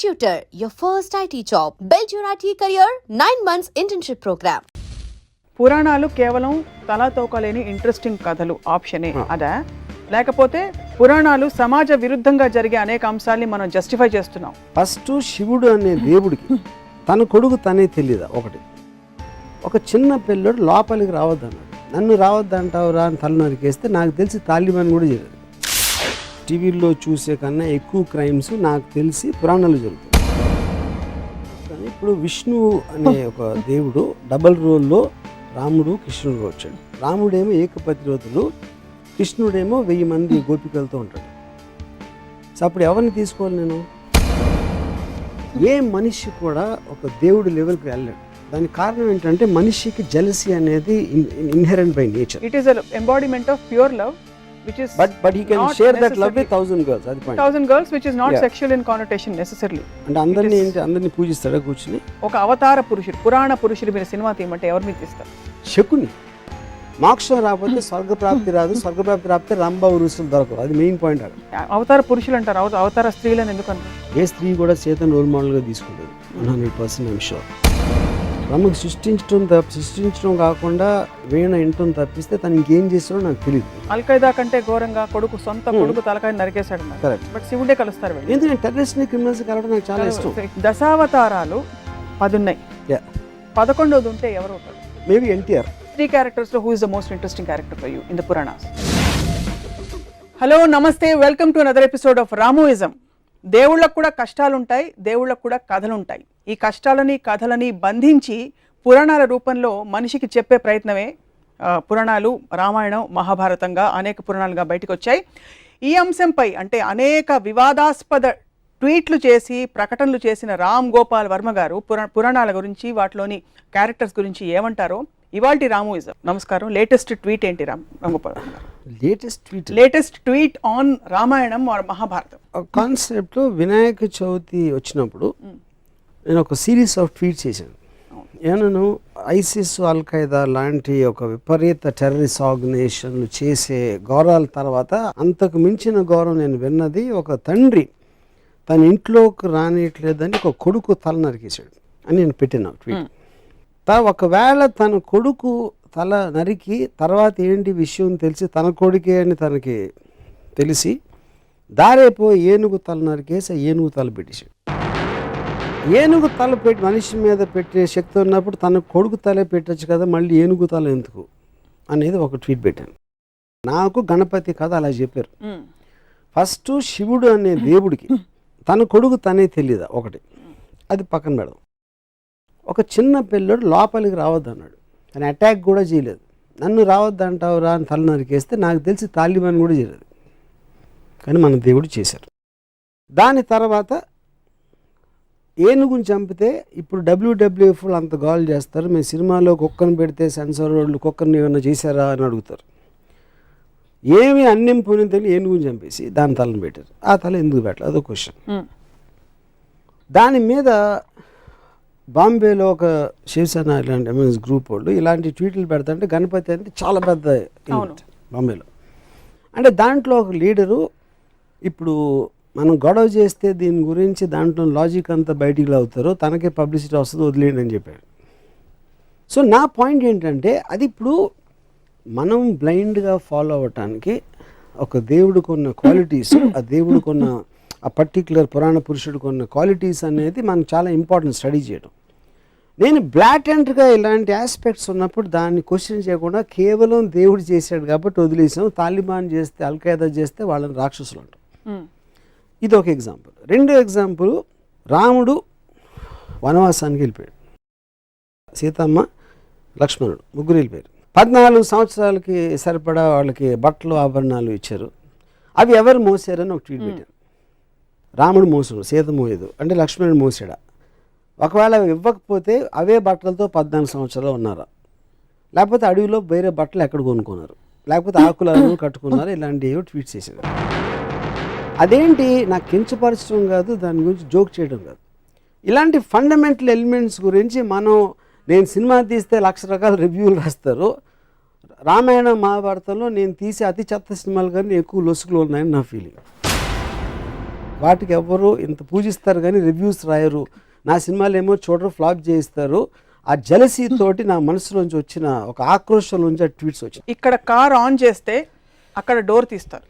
Tutor, your first IT job. Build your IT career, 9 months internship program. పురాణాలు కేవలం తలాతోకలేని interesting కథలు ఆప్షనే అదా, లేకపోతే పురాణాలు సమాజ విరుద్ధంగా జరిగే అనేక అంశాల్ని మనం జస్టిఫై చేస్తున్నాం? ఫస్ట్ శివుడు అనే దేవుడికి తన కొడుకు తనే తెలియదా? ఒక చిన్న పిల్లడు లోపలికి రావద్దన్నాడు. నన్ను రావద్దంటావురా అని తల నరికేస్తే నాకు తెలిసి తాలిబాన్ కూడా చేయలేదు. టీవీల్లో చూసే కన్నా ఎక్కువ క్రైమ్స్ నాకు తెలిసి పురాణాలు జరుగుతాయి. కానీ ఇప్పుడు విష్ణువు అనే ఒక దేవుడు డబల్ రోల్లో రాముడు కృష్ణుడు వచ్చాడు. రాముడేమో ఏకపతిరోధులు, కృష్ణుడేమో 1000 మంది గోపికలతో ఉంటాడు. సో అప్పుడు ఎవరిని తీసుకోవాలి నేను? ఏ మనిషి కూడా ఒక దేవుడి లెవెల్కి వెళ్ళాడు. దానికి కారణం ఏంటంటే మనిషికి జెలసీ అనేది inherent by nature. It is embodiment of pure love which is but he can share that love with 1000 girls. అది point. 1000 girls which is not sexual in connotation necessarily. అంటే అందరిని పూజిస్తాడా కూర్చుని? ఒక అవతార పురుషుడు, పురాణ పురుషుడు మీరు సినిమా తీయమంటే ఎవరు మీకు తీస్తారు? శకుని. మోక్షం రాకపోతే స్వర్గప్రాప్తి రాదు, స్వర్గప్రాప్తి రాకపోతే రాంబాబు ఋషులు దొరకవు. అది మెయిన్ పాయింట్. అవతార పురుషులు అంటారు, అవతార స్త్రీలను ఎందుకు అంటారు? ఏ స్త్రీ కూడా చేతను రోల్ మోడల్గా తీసుకుంటుంది. 100% ఐమ్ షూర్. బ్రహ్మకు సృష్టించడం కాకుండా వీణ ఇంటం తప్పిస్తే తను ఇంకేం చేస్తాడో నాకు తెలియదు. అల్ఖైదా కంటే ఘోరంగా సొంత కొడుకు తలకాయ నరికేశాడు. బట్ శివుడే కలుస్తారు. ఎందుకంటే టెర్రరిస్ట్ క్రిమినల్స్ కలవడం నాకు చాలా ఇష్టం. దశావతారాలు 10 ఉన్నాయి. 11వది ఉంటే ఎవరు ఉంటారు? మేబీ ఎన్టీఆర్. 3 characters లో who is the most interesting character for you in the Puranas? Hello, నమస్తే, welcome to another episode of Ramoism. దేవుళ్ళకు కూడా కష్టాలుంటాయి, దేవుళ్ళకు కూడా కథలుంటాయి. ఈ కష్టాలని కథలని బంధించి పురాణాల రూపంలో మనిషికి చెప్పే ప్రయత్నమే పురాణాలు. రామాయణం, మహాభారతంగా అనేక పురాణాలుగా బయటకు వచ్చాయి. ఈ అంశంపై అంటే అనేక వివాదాస్పద ట్వీట్లు చేసి ప్రకటనలు చేసిన రామ్ గోపాల్ వర్మ గారు పురాణాల గురించి, వాటిలోని క్యారెక్టర్స్ గురించి ఏమంటారో ఇవాల్టి రామోయిజం. నమస్కారం. లేటెస్ట్ ట్వీట్ ఏంటి రామ్ గోపాల్ వర్మ గారు? Latest tweet on Ramayanam or Mahabharatam కాన్సెప్ట్లో వినాయక చవితి వచ్చినప్పుడు నేను ఒక సిరీస్ ఆఫ్ ట్వీట్స్ చేశాను. ఏమన్నాను? ఐసిస్, అల్ఖైదా లాంటి ఒక విపరీత టెర్రరిస్ట్ ఆర్గనైజేషన్లు చేసే గౌరవాల తర్వాత అంతకు మించిన గౌరవం నేను విన్నది, ఒక తండ్రి తన ఇంట్లోకి రానియట్లేదని ఒక కొడుకు తల నరికేశాడు అని నేను పెట్టిన ట్వీట్. ఒకవేళ తన కొడుకు తల నరికి తర్వాత ఏంటి విషయం తెలిసి తన కొడుకే అని తనకి తెలిసి దారేపో ఏనుగు తల నరికేసి ఏనుగు తల పెట్టేశాడు. ఏనుగు తల పెట్టి మనిషి మీద పెట్టే శక్తి ఉన్నప్పుడు తన కొడుకు తలే పెట్టచ్చు కదా, మళ్ళీ ఏనుగు తల ఎందుకు అనేది ఒక ట్వీట్ పెట్టాను. నాకు గణపతి కథ అలా చెప్పారు. ఫస్ట్ శివుడు అనే దేవుడికి తన కొడుకు తనే తెలియదా? అది పక్కన పెడదాం. ఒక చిన్న పిల్లడు లోపలికి రావద్దన్నాడు. ఆయన అటాక్ కూడా చేయలేదు. నన్ను రావద్దంటావురా అని తల నరికేస్తే నాకు తెలిసి తాలిబాన్ కూడా చేయలేదు. కానీ మన దేవుడు చేశారు. దాని తర్వాత ఏనుగుని చంపితే ఇప్పుడు WWF అంత గోల్ చేస్తారు. మేము సినిమాలో కుక్కను పెడితే సెన్సార్ వాళ్ళు కుక్కర్ని ఏమైనా చేశారా అని అడుగుతారు. ఏమి అన్నింపుని తెలియని ఏనుగుని చంపేసి దాని తలను పెట్టారు. ఆ తల ఎందుకు పెట్టలేదు? అదో క్వశ్చన్. దాని మీద బాంబేలో ఒక శివసేన ఇలాంటి ఎంఎస్ గ్రూప్ వాళ్ళు ఇలాంటి ట్వీట్లు పెడతాంటే గణపతి అంటే చాలా పెద్ద బాంబేలో. అంటే దాంట్లో ఒక లీడరు ఇప్పుడు మనం గొడవ చేస్తే దీని గురించి దాంట్లో లాజిక్ అంతా బయటికి అవుతారో తనకే పబ్లిసిటీ వస్తుంది, వదిలేయండి అని చెప్పాడు. సో నా పాయింట్ ఏంటంటే అది ఇప్పుడు మనం బ్లైండ్గా ఫాలో అవ్వటానికి ఒక దేవుడికి ఉన్న క్వాలిటీస్, ఆ దేవుడికి ఉన్న ఆ పర్టిక్యులర్ పురాణ పురుషుడికి ఉన్న క్వాలిటీస్ అనేది మనకు చాలా ఇంపార్టెంట్ స్టడీ చేయడం. నేను బ్లాటెంట్గా ఇలాంటి ఆస్పెక్ట్స్ ఉన్నప్పుడు దాన్ని క్వశ్చన్ చేయకుండా కేవలం దేవుడు చేశాడు కాబట్టి వదిలేసాం. తాలిబాన్ చేస్తే, అల్ఖైదా చేస్తే వాళ్ళని రాక్షసులు అంటాం. ఇది ఒక ఎగ్జాంపుల్. 2 ఎగ్జాంపుల్, రాముడు వనవాసానికి వెళ్ళిపోయాడు, సీతమ్మ, లక్ష్మణుడు ముగ్గురు వెళ్ళిపోయారు. 14 సంవత్సరాలకి సరిపడా వాళ్ళకి బట్టలు ఆభరణాలు ఇచ్చారు. అవి ఎవరు మోసారని ఒక ట్వీట్ పెట్టారు. రాముడు మోసాడు, సీత మోయదు అంటే లక్ష్మణుడు మోసాడా? ఒకవేళ ఇవ్వకపోతే అవే బట్టలతో 14 సంవత్సరాలు ఉన్నారా? లేకపోతే అడవిలో వేరే బట్టలు ఎక్కడ కొనుక్కున్నారు? లేకపోతే ఆకులను కట్టుకున్నారు? ఇలాంటివి ట్వీట్ చేశారు. అదేంటి నాకు కించపరచడం కాదు, దాని గురించి జోక్ చేయడం కాదు. ఇలాంటి ఫండమెంటల్ ఎలిమెంట్స్ గురించి నేను సినిమా తీస్తే 1,00,000 రకాల రివ్యూలు రాస్తారు. రామాయణ మహాభారతంలో నేను తీసే అతి చెత్త సినిమాలు కానీ ఎక్కువ లొసుకులు ఉన్నాయని నా ఫీలింగ్. వాటికి ఎవరు ఇంత పూజిస్తారు కానీ రివ్యూస్ రాయరు, నా సినిమాలు ఏమో చూడరు, ఫ్లాప్ చేయిస్తారు. ఆ జలసీ తోటి నా మనసులోంచి వచ్చిన ఒక ఆక్రోషం నుంచి ఆ ట్వీట్స్ వచ్చాయి. ఇక్కడ కార్ ఆన్ చేస్తే అక్కడ డోర్ తీస్తారు,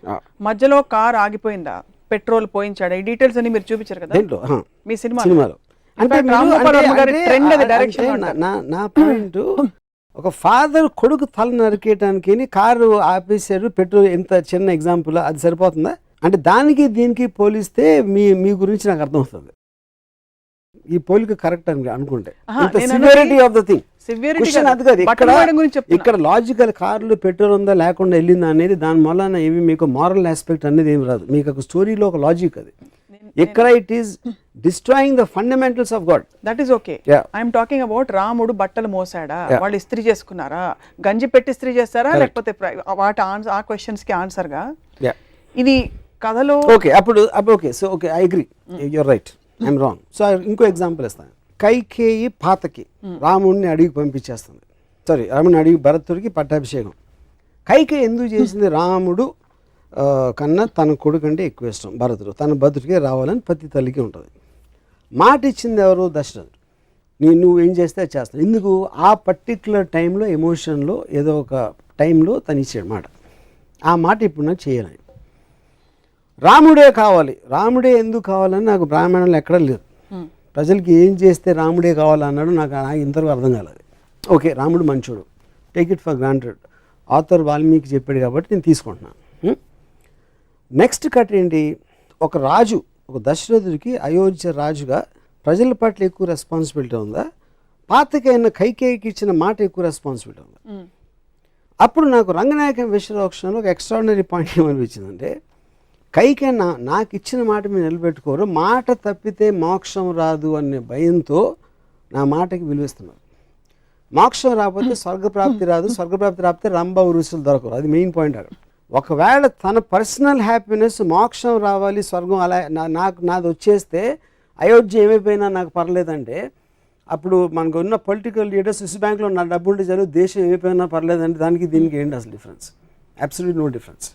మధ్యలో కార్ ఆగిపోయిందా, పెట్రోల్ పోయించాడా, ఈ డీటెయిల్స్ అన్ని మీరు చూపించారు కదా దేంట్లో మీ సినిమాలో. అంటే నా పాయింట్, ఒక ఫాదర్ కొడుకు తల నరికేయడానికి కారు ఆపేశారు, పెట్రోల్, ఎంత చిన్న ఎగ్జాంపుల్, అది సరిపోతుందా? అంటే దానికి దీనికి పోలిస్తే మీ గురించి నాకు అర్థమవుతుంది. ఈ పోలిక కరెక్ట్ అని అనుకుంటే severity of the thing question అది కాదు. ఇక్కడ లాజికల్ కార్లు పెట్రోల్ ఉందా లేకుండా వెళ్ళిందా అనేది దాని వలన ఏమి మీకు మారల్ ఆస్పెక్ట్ అనేది ఏమి రాదు. మీకు ఒక స్టోరీలో ఒక లాజిక్ అది. ఇక్కడ it is destroying the fundamentals of God. That is okay. I'm talking about రాముడు బట్టలు మోసాడా, వాళ్ళు ఇస్త్రీ చేసుకున్నారా, గంజి పెట్టి ఇస్త్రీ చేస్తారా, లేకపోతే వాటి ఆ క్వశ్చన్స్ కి ఆన్సర్ గా ఇది కథలో ఓకే. అప్పుడు okay, so okay, I agree, you're right, I'm wrong. So ఇంకో ఎగ్జాంపుల్ ఇస్తాను. కైకేయి పాతకి రాముడిని అడిగి పంపించేస్తుంది, సారీ రాముడిని అడిగి భరతుడికి పట్టాభిషేకం. కైకేయి ఎందుకు చేసింది? రాముడు కన్నా తన కొడుకు అంటే ఎక్కువ ఇష్టం భరతుడు, తన భరతుడికి రావాలని ప్రతి తల్లికి ఉంటుంది. మాట ఇచ్చింది ఎవరు? దశరథుడు. నువ్వు ఏం చేస్తే అది చేస్తాను. ఎందుకు? ఆ పర్టిక్యులర్ టైంలో ఎమోషన్లో ఏదో ఒక టైంలో తను ఇచ్చాడు మాట. ఆ మాట ఇప్పుడు నాకు చేయాలని. రాముడే కావాలి, రాముడే ఎందుకు కావాలని నాకు బ్రాహ్మణులు ఎక్కడ లేదు. ప్రజలకి ఏం చేస్తే రాముడే కావాలన్నాడు నాకు ఇంతవరకు అర్థం కాలేదు. ఓకే, రాముడు మంచోడు, take it for granted, author Valmiki చెప్పాడు కాబట్టి నేను తీసుకుంటున్నాను. నెక్స్ట్ కట్ ఏంటి? ఒక రాజు, ఒక దశరథుడికి అయోధ్య రాజుగా ప్రజల పట్ల ఎక్కువ రెస్పాన్సిబిలిటీ ఉందా, పాతకైన కైకేయికి ఇచ్చిన మాట ఎక్కువ రెస్పాన్సిబిలిటీ ఉందా? అప్పుడు నాకు రంగనాయకం విశ్వరోక్షణలో ఒక ఎక్స్ట్రాడినరీ పాయింట్ ఏమనిపించిందంటే, కైకేయి నాకు ఇచ్చిన మాట మీరు నిలబెట్టుకోరు, మాట తప్పితే మోక్షం రాదు అనే భయంతో నా మాటకి విలువిస్తున్నారు. మోక్షం రాకపోతే స్వర్గప్రాప్తి రాదు, స్వర్గప్రాప్తి రాకపోతే రంభ ఉరుసులు దొరకరు. అది మెయిన్ పాయింట్ అక్కడ. ఒకవేళ తన పర్సనల్ హ్యాపీనెస్, మోక్షం రావాలి, స్వర్గం అలా నాది వచ్చేస్తే అయోధ్య ఏమైపోయినా నాకు పర్లేదంటే, అప్పుడు మనకు ఉన్న పొలిటికల్ లీడర్స్ స్విస్ బ్యాంక్లో నా డబ్బు ఉంటే చాలు, దేశం ఏమైపోయినా పర్లేదంటే దానికి దీనికి ఏంటి అసలు difference? Absolute no difference.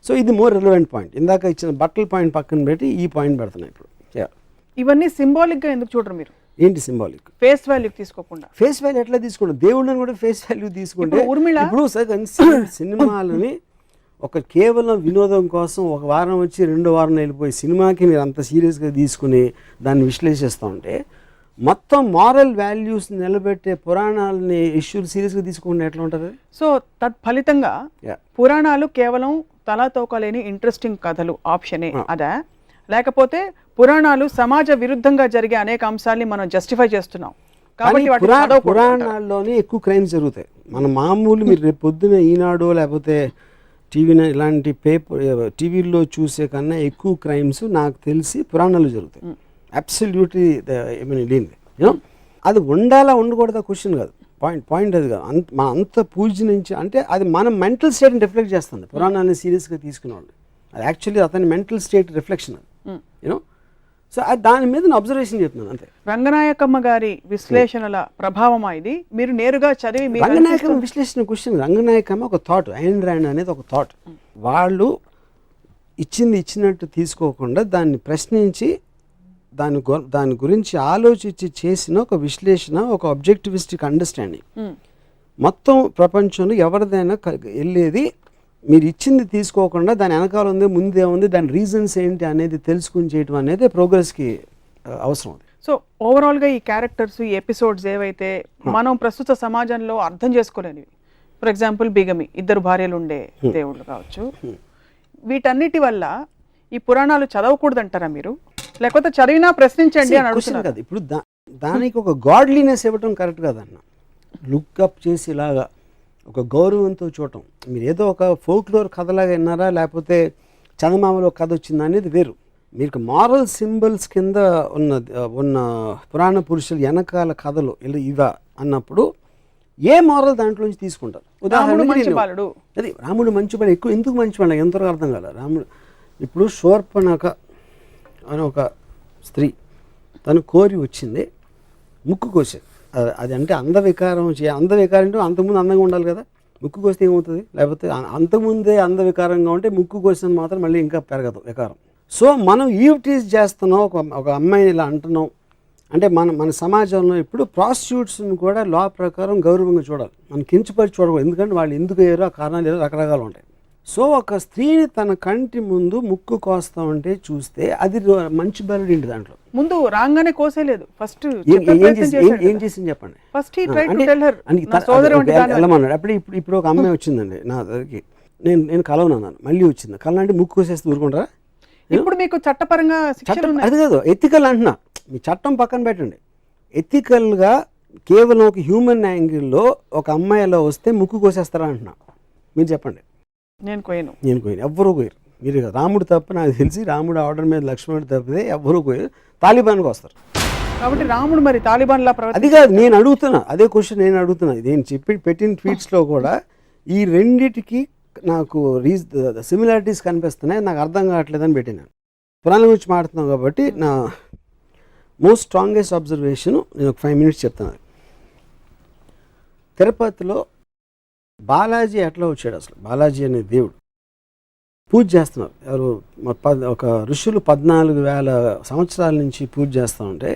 So ఇది మోర్ రిలవెంట్ పాయింట్. ఇందాక ఇచ్చిన బట్టల పాయింట్ పక్కన పెట్టి ఈ పాయింట్ పెడుతున్నాయి ఇప్పుడు. ఇవన్నీ సింబాలిక్గా ఎందుకు చూడరు మీరు? ఏంటి సింబాలిక్? ఫేస్ వాల్యూ తీసుకోకుండా. ఫేస్ వాల్యూ ఎట్లా తీసుకుంటాం? దేవుళ్ళని కూడా ఫేస్ వాల్యూ తీసుకుంటే ఇప్పుడు సినిమాలని ఒక కేవలం వినోదం కోసం ఒక వారం వచ్చి రెండో వారం వెళ్ళిపోయి సినిమాకి మీరు అంత సీరియస్గా తీసుకుని దాన్ని విశ్లేషిస్తూ ఉంటే, మొత్తం మారల్ వాల్యూస్ నిలబెట్టే పురాణాలని ఇష్యూలు సీరియస్గా తీసుకుంటే ఎట్లా ఉంటుంది? సో తత్ఫలితంగా పురాణాలు కేవలం తలాతోకలేని ఇంట్రెస్టింగ్ కథలు ఆప్షనే అదా, లేకపోతే పురాణాలు సమాజ విరుద్ధంగా జరిగే అనేక అంశాలని మనం జస్టిఫై చేస్తున్నాం కాబట్టి పురాణాల్లోనే ఎక్కువ క్రైమ్స్ జరుగుతాయి. మన మామూలు మీరు రేపు పొద్దున ఈనాడు లేకపోతే టీవీ ఇలాంటి టీవీల్లో చూసే కన్నా ఎక్కువ క్రైమ్స్ నాకు తెలిసి పురాణాలు జరుగుతాయి. అబ్సల్యూట్లీ యూనో అది ఉండాలా ఉండకూడదా క్వశ్చన్ కాదు, పాయింట్ అది కాదు. మన అంత పూజ నుంచి అంటే అది మన మెంటల్ స్టేట్ని రిఫ్లెక్ట్ చేస్తుంది. పురాణాన్ని సీరియస్గా తీసుకునేవాళ్ళు అది యాక్చువల్లీ అతని మెంటల్ స్టేట్ రిఫ్లెక్షన్ అది, యూనో. సో దాని మీద నేను అబ్జర్వేషన్ చెప్తున్నాను అంతే. రంగనాయకమ్మ గారి విశ్లేషణల ప్రభావమా ఇది? మీరు నేరుగా చదివి రంగనాయకమ్మ విశ్లేషణ క్వశ్చన్, రంగనాయకమ్మ ఒక థాట్, ఐన్ ర్యాండ్ అనేది ఒక థాట్. వాళ్ళు ఇచ్చినట్టు తీసుకోకుండా దాన్ని ప్రశ్నించి దాని గురించి ఆలోచించి చేసిన ఒక విశ్లేషణ, ఒక ఆబ్జెక్టివిస్టిక్ అండర్స్టాండింగ్. మొత్తం ప్రపంచంలో ఎవరిదైనా వెళ్ళేది మీరు ఇచ్చింది తీసుకోకుండా దాని వెనకాల ఉంది, ముందే ఉంది, దాని రీజన్స్ ఏంటి అనేది తెలుసుకుని చేయటం అనేది ప్రోగ్రెస్కి అవసరం. సో ఓవరాల్గా ఈ క్యారెక్టర్స్, ఈ ఎపిసోడ్స్ ఏవైతే మనం ప్రస్తుత సమాజంలో అర్థం చేసుకోలేనివి, ఫర్ ఎగ్జాంపుల్ బిగమి, ఇద్దరు భార్యలు ఉండే దేవుళ్ళు కావచ్చు, వీటన్నిటి వల్ల ఈ పురాణాలు చదవకూడదు అంటారా మీరు? లేకపోతే చదివినా ప్రశ్నించండి అని అడుగుతున్నారు కదా. ఇప్పుడు దానికి ఒక గాడ్లీనెస్ ఇవ్వటం కరెక్ట్ కాదన్న. లుక్అప్ చేసి ఇలాగా ఒక గౌరవంతో చూడటం. మీరు ఏదో ఒక ఫోక్లోర్ కథలాగా విన్నారా, లేకపోతే చందమామలో కథ వచ్చిందా అనేది వేరు. మీకు మారల్ సింబల్స్ కింద ఉన్న పురాణ పురుషులు వెనకాల కథలు ఇవా అన్నప్పుడు ఏ మారల్ దాంట్లోంచి తీసుకుంటారు? ఉదాహరణకి అది రాముడు మంచివాడు, ఎక్కువ ఎందుకు మంచివాడు ఎంతవరకు అర్థం కాదు. రాముడు ఇప్పుడు శూర్పణఖ అని ఒక స్త్రీ తను కోరి వచ్చింది, ముక్కు కోసేది. అది అంటే అందవికారం అంటే అంతకుముందు అందంగా ఉండాలి కదా, ముక్కు కోస్తే ఏమవుతుంది? లేకపోతే అంతకుముందే అందవికారంగా ఉంటే ముక్కు కోసిన మాత్రం మళ్ళీ ఇంకా పెరగదు వికారం. సో మనం ఈవ్టీజ్ చేస్తున్నాం, ఒక అమ్మాయిని ఇలా అంటున్నాం అంటే మన సమాజంలో ఇప్పుడు ప్రాస్టిట్యూట్స్ని కూడా లా ప్రకారం గౌరవంగా చూడాలి, మనం కించపరిచి చూడకూడదు. ఎందుకంటే వాళ్ళు ఎందుకు అయ్యారో ఆ కారణాలు ఏదో రకరకాలు ఉంటాయి. సో ఒక స్త్రీని తన కంటి ముందు ముక్కు కోస్తామంటే చూస్తే అది మంచి బలుడు ఇంటి దాంట్లో ముందు రాగానే కోసేలేదు, ఫస్ట్ ఏం చేసింది చెప్పండి. ఫస్ట్ వెళ్ళమన్నాడు. ఇప్పుడు ఒక అమ్మాయి వచ్చిందండి నా దగ్గరికి, నేను కలవనన్నాను, మళ్ళీ వచ్చింది కలనంటే ముక్కు కోసేస్తే ఊరుకుంటారా? ఇప్పుడు మీకు చట్టపరంగా అది కాదు, ఎథికల్ అంటున్నా, మీ చట్టం పక్కన పెట్టండి. ఎథికల్గా కేవలం ఒక హ్యూమన్ యాంగిల్లో ఒక అమ్మాయిలో వస్తే ముక్కు కోసేస్తారా అంటున్నా. మీరు చెప్పండి. నేను కోయను ఎవ్వరూ కోయరు. మీరు రాముడు తప్ప నాకు తెలిసి రాముడు ఆర్డర్ మీద లక్ష్మణుడు తప్పితే ఎవ్వరూ కోయరు. తాలిబాన్కి వస్తారు. కాబట్టి రాముడు మరి తాలిబాన్ లా అది కాదు నేను అడుగుతున్నా, అదే క్వశ్చన్ నేను అడుగుతున్నా. నేను పెట్టిన ట్వీట్స్లో కూడా ఈ రెండిటికి నాకు సిమిలారిటీస్ కనిపిస్తున్నాయి, నాకు అర్థం కావట్లేదని పెట్టినాను. పురాణం గురించి మాట్లాడుతున్నాం కాబట్టి నా మోస్ట్ స్ట్రాంగెస్ట్ అబ్జర్వేషన్ నేను ఒక 5 minutes చెప్తాను. తిరుపతిలో బాలాజీ ఎట్లా వచ్చాడు? అసలు బాలాజీ అనే దేవుడు పూజ చేస్తున్నారు. ఎవరు ఒక ఋషులు 14,000 సంవత్సరాల నుంచి పూజ చేస్తూ ఉంటే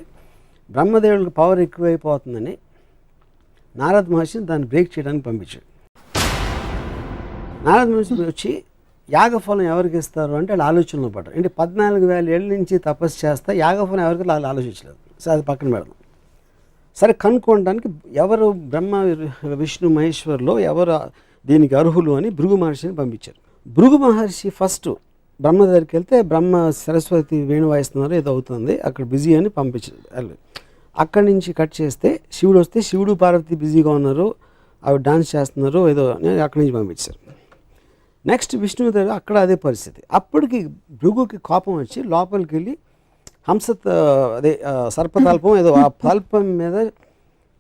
బ్రహ్మదేవుడికి పవర్ ఎక్కువైపోతుందని నారద మహర్షిని దాన్ని బ్రేక్ చేయడానికి పంపించాడు. నారద మహర్షి వచ్చి యాగఫలం ఎవరికి ఇస్తారు అంటే వాళ్ళు ఆలోచనలో పడ్డారు. అంటే 14,000 ఏళ్ళ నుంచి తపస్సు చేస్తే యాగఫలం ఎవరికి వాళ్ళు ఆలోచించలేదు. సరే అది పక్కన పెడదాం. సరే కనుక్కోవడానికి ఎవరు బ్రహ్మ విష్ణు మహేశ్వర్లో ఎవరు దీనికి అర్హులు అని భృగు మహర్షిని పంపించారు. భృగు మహర్షి ఫస్ట్ బ్రహ్మ దగ్గరికి వెళ్తే బ్రహ్మ సరస్వతి వేణు వాయిస్తున్నారు ఏదో అవుతుంది అక్కడ బిజీ అని పంపించారు. అక్కడి నుంచి కట్ చేస్తే శివుడు వస్తే శివుడు పార్వతి బిజీగా ఉన్నారు, అవి డాన్స్ చేస్తున్నారు ఏదో అక్కడి నుంచి పంపించారు. నెక్స్ట్ విష్ణువు దగ్గర అక్కడ అదే పరిస్థితి. అప్పటికి భృగుకి కోపం వచ్చి లోపలికి వెళ్ళి అదే సర్పతల్పం ఏదో ఆ తల్పం మీద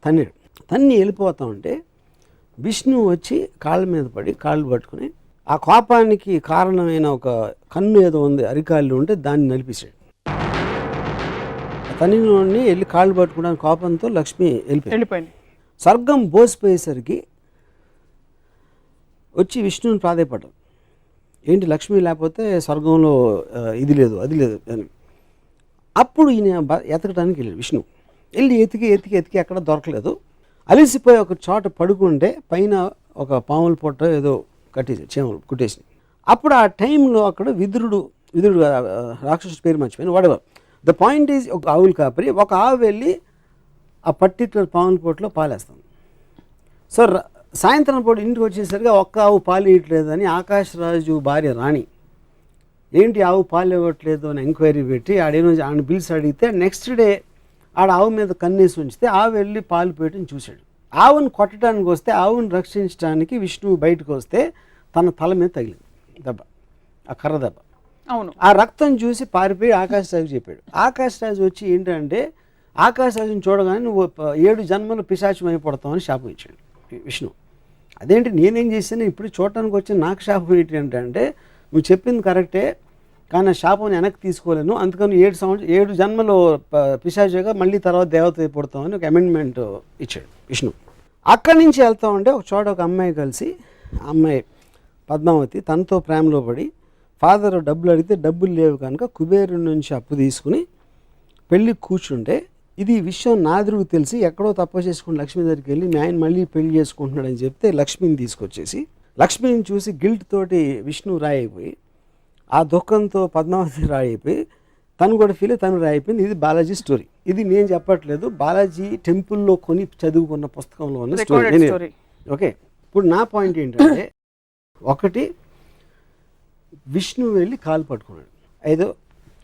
తన్ని వెళ్ళిపోతా ఉంటే విష్ణువు వచ్చి కాళ్ళ మీద పడి కాళ్ళు పట్టుకుని ఆ కోపానికి కారణమైన ఒక కన్ను ఏదో ఉంది అరికాళ్ళు ఉంటే దాన్ని నలిపేశాడు. తన్నిలోని వెళ్ళి కాళ్ళు పట్టుకోవడానికి కోపంతో లక్ష్మి వెళ్ళిపోయింది. స్వర్గం బోసిపోయేసరికి వచ్చి విష్ణువుని ప్రాధేయపడ్డాం, ఏంటి లక్ష్మి లేకపోతే స్వర్గంలో ఇది లేదు అది లేదు అని. అప్పుడు ఈయన ఎతకడానికి వెళ్ళాడు. విష్ణు వెళ్ళి ఎతికి ఎక్కడ దొరకలేదు. అలిసిపోయి ఒక చోట పడుకుంటే పైన ఒక పాముల పొట్ట ఏదో కట్టేసి చేమలు కుట్టేసి. అప్పుడు ఆ టైంలో అక్కడ విదురుడు రాక్షసుడి పేరు మర్చిపోయిన వాడేవారు. ద పాయింట్ ఈజ్ ఒక ఆవులు కాపరి ఒక ఆవు వెళ్ళి ఆ పర్టిక్యులర్ పాముల పొట్టలో పాలేస్తాం. సో సాయంత్రం పూట ఇంటికి వచ్చేసరికి ఒక్క ఆవు పాలు ఇవ్వట్లేదని ఆకాశరాజు భార్య రాణి ఏంటి ఆవు పాలు ఇవ్వట్లేదు అని ఎంక్వైరీ పెట్టి ఆడేమో పిలిచి అడిగితే నెక్స్ట్ డే ఆడ ఆవు మీద కన్నేసి ఉంచితే ఆవు వెళ్ళి పాలు పెట్టని చూశాడు. ఆవును కొట్టడానికి వస్తే ఆవును రక్షించడానికి విష్ణువు బయటకు వస్తే తన తల మీద తగిలింది దెబ్బ, ఆ కర్ర దెబ్బ. అవును. ఆ రక్తం చూసి పారిపోయి ఆకాశరాజు చెప్పాడు. ఆకాశరాజు వచ్చి ఏంటంటే ఆకాశరాజుని చూడగానే నువ్వు 7 జన్మలు పిశాచం అయిపోతామని శాపం ఇచ్చాడు విష్ణు. అదేంటి నేనేం చేశాను ఇప్పుడు చూడటానికి వచ్చి నాకు శాపం ఏంటి అంటే నువ్వు చెప్పింది కరెక్టే కానీ శాపం వెనక్కి తీసుకోలేను, అందుకని 7 జన్మలు పిశాచుగా మళ్ళీ తర్వాత దేవత అయిపోతామని ఒక అమెండ్మెంట్ ఇచ్చాడు విష్ణు. అక్కడి నుంచి వెళ్తా ఉంటే ఒక చోట ఒక అమ్మాయి కలిసి అమ్మాయి పద్మావతి తనతో ప్రేమలో పడి ఫాదర్ డబ్బులు అడిగితే డబ్బులు లేవు కనుక కుబేరుడి నుంచి అప్పు తీసుకుని పెళ్ళి కూర్చుంటే ఇది విషయం నాదురుకు తెలిసి ఎక్కడో తప్పు చేసుకుని లక్ష్మి దగ్గరికి వెళ్ళి ఆయన మళ్ళీ పెళ్లి చేసుకుంటున్నాడని చెప్తే లక్ష్మిని తీసుకొచ్చేసి లక్ష్మిని చూసి గిల్ట్ తోటి విష్ణు రాయిపోయి ఆ దుఃఖంతో పద్మావతి రాయిపోయి తను కూడా ఫీల్ తను రాయిపోయింది. ఇది బాలాజీ స్టోరీ. ఇది నేను చెప్పట్లేదు, బాలాజీ టెంపుల్లో కొని చదువుకున్న పుస్తకంలో ఉన్న స్టోరీ. ఓకే, ఇప్పుడు నా పాయింట్ ఏంటంటే ఒకటి విష్ణు వెళ్ళి కాలు పట్టుకున్నాడు ఏదో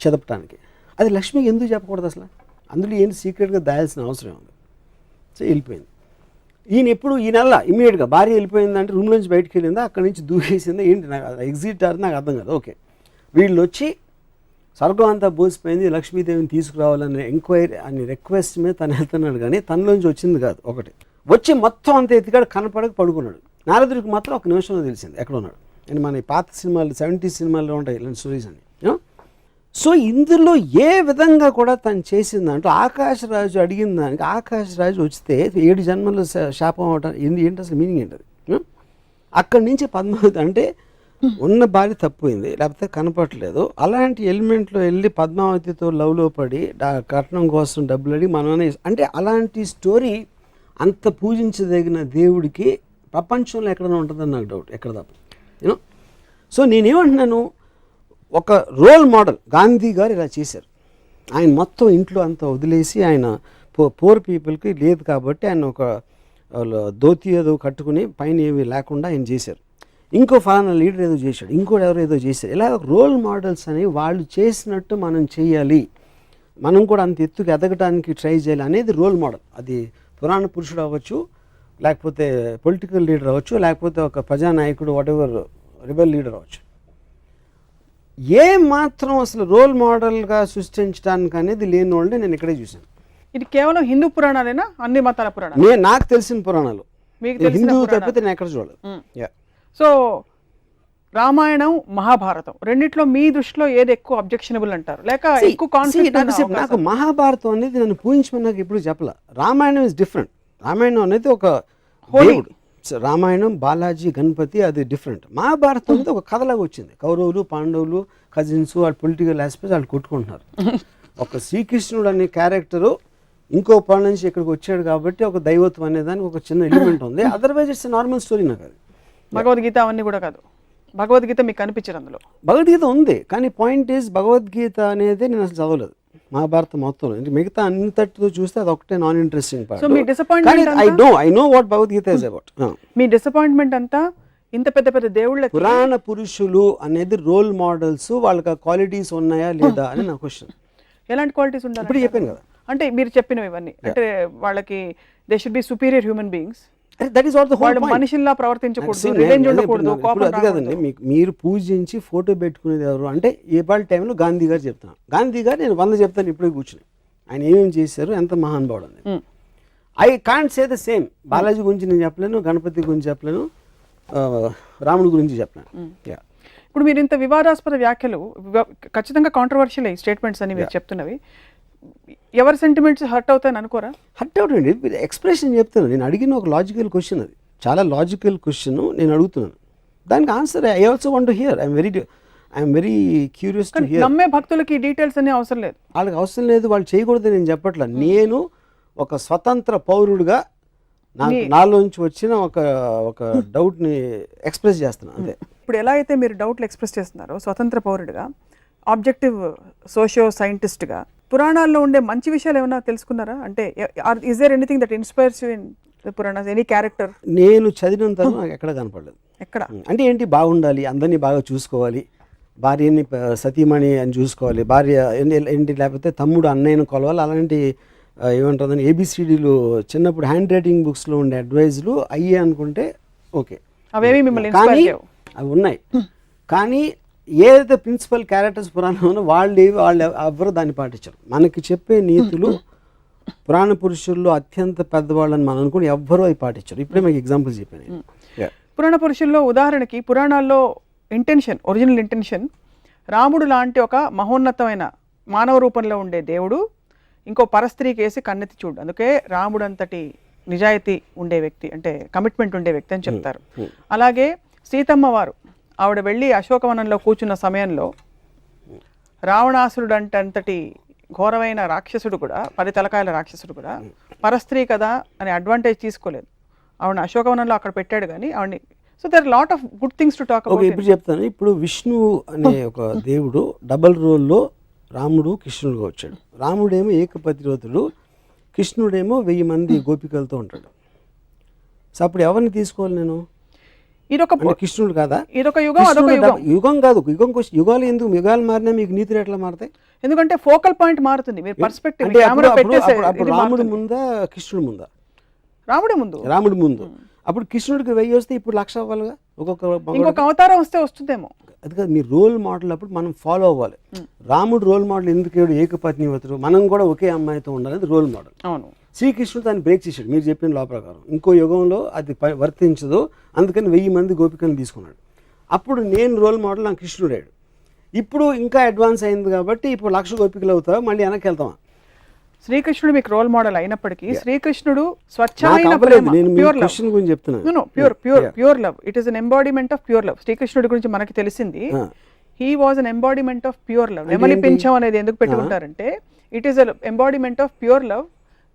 చదపటానికి, అది లక్ష్మికి ఎందుకు చెప్పకూడదు అసలు? అందులో ఏంటి సీక్రెట్గా దాయాల్సిన అవసరం ఉంది. సో వెళ్ళిపోయింది. ఈయన ఎప్పుడు ఈ నెల ఇమీడియట్గా భార్య వెళ్ళిపోయిందంటే రూమ్ నుంచి బయటకు వెళ్ళిందా అక్కడి నుంచి దూకేసిందా ఏంటి నాకు ఎగ్జిట్ అది నాకు అర్థం కాదు. ఓకే, వీళ్ళు వచ్చి స్వర్గం అంతా బోసిపోయింది లక్ష్మీదేవిని తీసుకురావాలని ఎంక్వైరీ అని రిక్వెస్ట్ మీద తను వెళ్తున్నాడు కానీ తనలోంచి వచ్చింది కాదు. ఒకటి వచ్చి మొత్తం అంత ఎత్తికాడు కనపడక పడుకున్నాడు. నారదుడికి మాత్రం ఒక నిమిషంలో తెలిసింది ఎక్కడ ఉన్నాడు. అండ్ మన పాత సినిమాలు 70s సినిమాల్లో ఉంటాయి ఇలాంటి స్టోరీస్ అని. సో ఇందులో ఏ విధంగా కూడా తను చేసిందంటూ ఆకాశరాజు అడిగిన దానికి ఆకాశరాజు వస్తే 7 జన్మలు శాపం అవటం ఏంటి అసలు మీనింగ్ ఏంటది? అక్కడి నుంచి పద్మావతి అంటే ఉన్న భార్య తప్పిపోయింది, లేకపోతే కనపడలేదు, అలాంటి ఎలిమెంట్లో వెళ్ళి పద్మావతితో లవ్లో పడి కట్నం కోసం డబ్బులు అడిగి మనమే అంటే అలాంటి స్టోరీ అంత పూజించదగిన దేవుడికి ప్రపంచంలో ఎక్కడైనా ఉంటుందని నాకు డౌట్, ఎక్కడ తప్ప యూనో. సో నేనేమంటున్నాను, ఒక రోల్ మోడల్ గాంధీ గారు ఇలా చేశారు. ఆయన మొత్తం ఇంట్లో అంతా వదిలేసి ఆయన పూర్ పీపుల్కి లేదు కాబట్టి ఆయన ఒక ధోతి ఏదో కట్టుకుని పైన ఏమీ లేకుండా ఆయన చేశారు. ఇంకో ఫలానా లీడర్ ఏదో చేశాడు, ఇంకోటి ఎవరో ఏదో చేశారు. ఇలా రోల్ మోడల్స్ అనేవి వాళ్ళు చేసినట్టు మనం చేయాలి, మనం కూడా అంత ఎత్తుకు ఎదగడానికి ట్రై చేయాలి అనేది రోల్ మోడల్. అది పురాణ పురుషుడు అవ్వచ్చు, లేకపోతే పొలిటికల్ లీడర్ అవ్వచ్చు, లేకపోతే ఒక ప్రజానాయకుడు వాటెవర్ రిబెల్ లీడర్ అవ్వచ్చు. ఏ మాత్రం అసలు రోల్ మోడల్గా సృష్టించడానికి అనేది లేని వాళ్ళని నేను ఇక్కడే చూశాను. ఇది కేవలం హిందూ పురాణాలేనా, అన్ని మతాల పురాణాలు? నాకు తెలిసిన పురాణాలు, హిందూ తప్పితే నేను ఎక్కడ చూడలేదు. సో రామాయణం మహాభారతం రెండిట్లో మీ దృష్టిలో ఏది ఎక్కువ అబ్జెక్షనబుల్ అంటారు, లేక ఎక్కువ కాన్ఫ్లిక్ట్? నాకు మహాభారతం అనేది నన్ను పూజించమని నాకు ఇప్పుడు చెప్పలే. Ramayanam is different. రామాయణం అనేది ఒక దేవుడు, రామాయణం బాలాజీ గణపతి, అది డిఫరెంట్. మహాభారతం అనేది ఒక కథలాగా వచ్చింది. కౌరవులు పాండవులు కజిన్స్, వాళ్ళు పొలిటికల్ ఆస్పెక్ట్స్ వాళ్ళు కొట్టుకుంటున్నారు. ఒక శ్రీకృష్ణుడు అనే క్యారెక్టరు ఇంకో పాల నుంచి ఇక్కడికి వచ్చాడు కాబట్టి ఒక దైవత్వం అనే దానికి ఒక చిన్న ఎలిమెంట్ ఉంది. Otherwise it's normal story. నాకు అది భగవద్గీత అవన్నీ కూడా కాదు. భగవద్గీత మీకు కనిపించదు అందులో? భగవద్గీత ఉంది, కానీ పాయింట్ ఈజ్ భగవద్గీత అనేది నేను అసలు చదవలేదు మహాభారతం మొత్తంలో. మిగతా అంతటితో చూస్తే అది ఒకటే non interesting part. So me disappointment, I know what Bhagavad Gita is about. Me disappointment అంతా ఇంత పెద్ద పెద్ద దేవుళ్ళ పురాణ పురుషులు అనేది రోల్ మోడల్స్, వాళ్ళకి ఆ క్వాలిటీస్ ఉన్నాయా లేదా అని నా క్వశ్చన్. ఎలాంటి క్వాలిటీస్ ఉండాలి? ఇప్పుడు చెప్పాను కదా, అంటే మీరు చెప్పినవి ఇవన్నీ, అంటే వాళ్ళకి they should be superior human beings. That is what the whole point. మనిషిలా ప్రవర్తించకూడదు, రివెంజ్ ఉండకూడదు, కోపం అది కదండి. మీరు పూజించి ఫోటో పెట్టుకునేది ఎవరు అంటే ఏ పాల టైంలో గాంధీ గారు చెప్తాను. గాంధీ గారు నేను 100 చెప్తాను ఇప్పుడే కూర్చుని, ఆయన ఏమేమి చేశారు, ఎంత మహానుభావుడు అని. I can't say the same. Balaji గురించి నేను చెప్పలేను, గణపతి గురించి చెప్పలేను, రాముడి గురించి చెప్పలేను. ఇప్పుడు మీరు ఇంత వివాదాస్పద వ్యాఖ్యలు, ఖచ్చితంగా కాంట్రవర్షియల్ స్టేట్మెంట్స్ అని మీరు చెప్తున్నవి, ఎవరి సెంటిమెంట్స్ హర్ట్ అవుతాయని అనుకోరా? హర్ట్ అవుతుంది. ఎక్స్ప్రెషన్ చెప్తాను. నేను అడిగిన ఒక లాజికల్ క్వశ్చన్, అది చాలా లాజికల్ క్వశ్చన్ నేను అడుగుతున్నాను. దానికి answer I also want to hear. I'm very curious to hear. నమ్మే భక్తులకి డీటెయిల్స్ అనే అవసరం లేదు, వాళ్ళకి అవసరం లేదు, వాళ్ళు చేయకూడదు నేను చెప్పట్లా. నేను ఒక స్వతంత్ర పౌరుడుగా నాలోంచి వచ్చిన ఒక డౌట్ని ఎక్స్ప్రెస్ చేస్తున్నాను అంతే. ఇప్పుడు ఎలా అయితే మీరు డౌట్లు ఎక్స్ప్రెస్ చేస్తున్నారో స్వతంత్ర పౌరుడిగా, ఆబ్జెక్టివ్ సోషియో సైంటిస్ట్గా, పురాణాల్లో ఉండే మంచి విషయాలు ఏమైనా తెలుసుకున్నారా? అంటే is there anything that inspires you in the Puranas, any character? నేను చదివినంత నాకు ఎక్కడ కనపడలేదు. ఎక్కడ అంటే ఏంటి, బాగుండాలి, అందరినీ బాగా చూసుకోవాలి, భార్యని సతీమణి అని చూసుకోవాలి, భార్య ఏంటి, లేకపోతే తమ్ముడు అన్నయ్యను కొలవాలి, అలాంటి ఏమంటుందని ఏబిసిడీలు చిన్నప్పుడు హ్యాండ్ రైటింగ్ బుక్స్లో ఉండే అడ్వైజ్లు అయ్యే అనుకుంటే ఓకే, అవేవి మిమ్మల్ని కానీ అవి ఉన్నాయి. కానీ ఏదైతే ప్రిన్సిపల్ క్యారెక్టర్స్ పురాణంలో వాళ్ళు ఎవరు దాన్ని పాటించారు. మనకి చెప్పే నీతులు పురాణ పురుషుల్లో అత్యంత పెద్దవాళ్ళని మనం అనుకుని ఎవ్వరూ అవి పాటించారు. ఇప్పుడే మీకు ఎగ్జాంపుల్స్ చెప్పాను. పురాణ పురుషుల్లో ఉదాహరణకి, పురాణాల్లో ఇంటెన్షన్, ఒరిజినల్ ఇంటెన్షన్, రాముడు లాంటి ఒక మహోన్నతమైన మానవ రూపంలో ఉండే దేవుడు ఇంకో పరస్త్రీకి వేసి కన్నెత్తి చూడు, అందుకే రాముడు అంతటి నిజాయితీ ఉండే వ్యక్తి, అంటే కమిట్మెంట్ ఉండే వ్యక్తి అని చెప్తారు. అలాగే సీతమ్మ వారు, ఆవిడ వెళ్ళి అశోకవనంలో కూర్చున్న సమయంలో రావణాసురుడు అంతటి ఘోరమైన రాక్షసుడు కూడా, 10 తలకాయల రాక్షసుడు కూడా పరస్త్రీ కదా అని అడ్వాంటేజ్ తీసుకోలేదు. ఆవిడ అశోకవనంలో అక్కడ పెట్టాడు కానీ ఆవిడని. So there lot of good things to talk about. ఇప్పుడు చెప్తాను. ఇప్పుడు విష్ణు అనే ఒక దేవుడు డబల్ రోల్లో రాముడు కృష్ణుడుగా వచ్చాడు. రాముడేమో ఏకపతివ్రతుడు, కృష్ణుడేమో 1000 మంది గోపికలతో ఉంటాడు. సో అప్పుడు ఎవరిని తీసుకోవాలి నేను? కృష్ణుడు కాదా? ఇదొక యుగం, అదొక యుగం. యుగం కాదు, యుగాలు ఎందుకు? యుగాలు మారినా మీకు నీతులు ఎట్లా మారుతాయి? ఎందుకంటే ఫోకల్ పాయింట్ మారుతుంది, మీరు పర్స్పెక్టివ్. అప్పుడు రాముడు ముందా కృష్ణుడు ముందా? రాముడి ముందు. అప్పుడు కృష్ణుడికి 1000 వస్తే ఇప్పుడు 1,00,000 అవ్వాలిగా. ఇంకొక అవతారం వస్తే వస్తుందేమో. అది కాదు, మీ రోల్ మోడల్ అప్పుడు మనం ఫాలో అవ్వాలి. రాముడు రోల్ మోడల్ ఎందుకు ఏకపత్నివ్రతుడు, మనం కూడా ఒకే అమ్మాయితో ఉండాలి రోల్ మోడల్. అవును, శ్రీకృష్ణుడు దాన్ని బ్రేక్ చేశాడు మీరు చెప్పిన లా ప్రకారం. ఇంకో యుగంలో అది వర్తించదు, అందుకని 1000 మంది గోపికలను తీసుకున్నాడు. అప్పుడు నేను రోల్ మోడల్, నాకు కృష్ణుడాడు. ఇప్పుడు ఇంకా అడ్వాన్స్ అయింది కాబట్టి ఇప్పుడు 1,00,000 గోపికలు అవుతావా, మళ్ళీ వెనక్కి వెళ్తామా? శ్రీకృష్ణుడు మీకు రోల్ మోడల్ అయినప్పటికీ శ్రీకృష్ణుడు నాకు స్వచ్ఛమైన అవ్వలేదు, ప్రేమ, నేను మీ ప్యూర్ లవ్. క్వశ్చన్ గురించి చెప్తున్నాను. Pure love. It is an embodiment of pure love. శ్రీకృష్ణుడి గురించి మనకి తెలిసింది he was an embodiment of pure love. నెమలి పింఛం అనేది ఎందుకు పెట్టుకుంటారంటే it is an embodiment of pure love